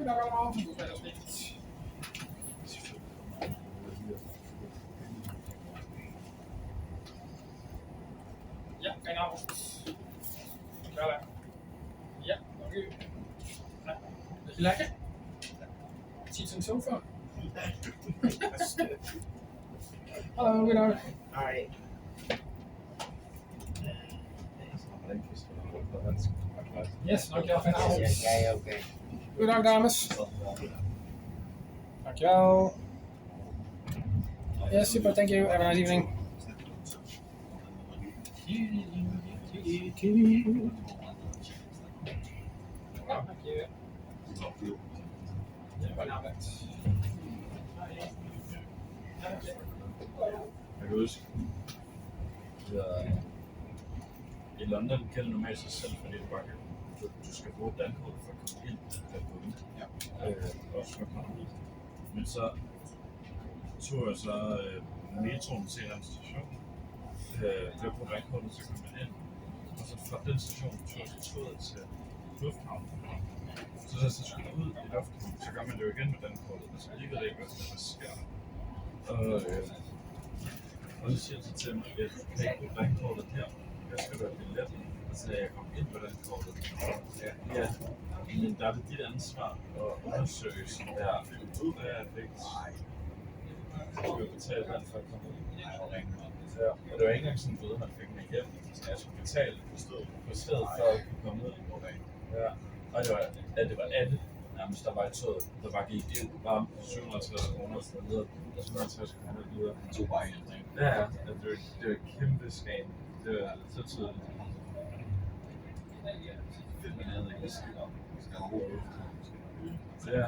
Ja, genau. Voilà. Yeah, okay. Did you like it? Seats and sofa. Hello, good night. Alright. Yes, dankjewel. Fijne avond. Jij ook. Goedendag, dames. Dankjewel. Yes, super. Thank you. Have a nice evening. Ja, dank je. Ja, goedenavond. Jeg kan huske, i London gælder normalt sig selv, fordi du skal bruge dankort for at komme ind på den. Også for at komme ud. Men så tog jeg så metroen til en anden station. Ved at bruge dankortet, så kom jeg ind. Og så fra den station tog jeg så toget til lufthavnen. Så da jeg skulle ud i lufthavnen, så gør man det jo igen med dankortet. Altså jeg ved ikke, hvad der sker. Og så siger jeg så til mig, at jeg kan ikke bruge dankortet her. Jeg skal være billet, så jeg kom ind på dankortet. Ja, men der er det dit ansvar at undersøge sådan der. Der er vigtigt. Så skulle jeg betale den for at komme ud og ringe. Ja, og det var ikke engang sådan en bøde, man fik med hjem. Så jeg skulle betale på stedet for at kunne komme ud og ringe. Ja, og det var alle nærmest, der var i toget, der bare gik ind, bare 750 kroner og videre, og 750 kroner videre. Det tog bare helt rent. Ja, det var et kæmpe skam. Det var så tydeligt. Fedt, man havde ikke skidt om. Det skal have god luft. Ja.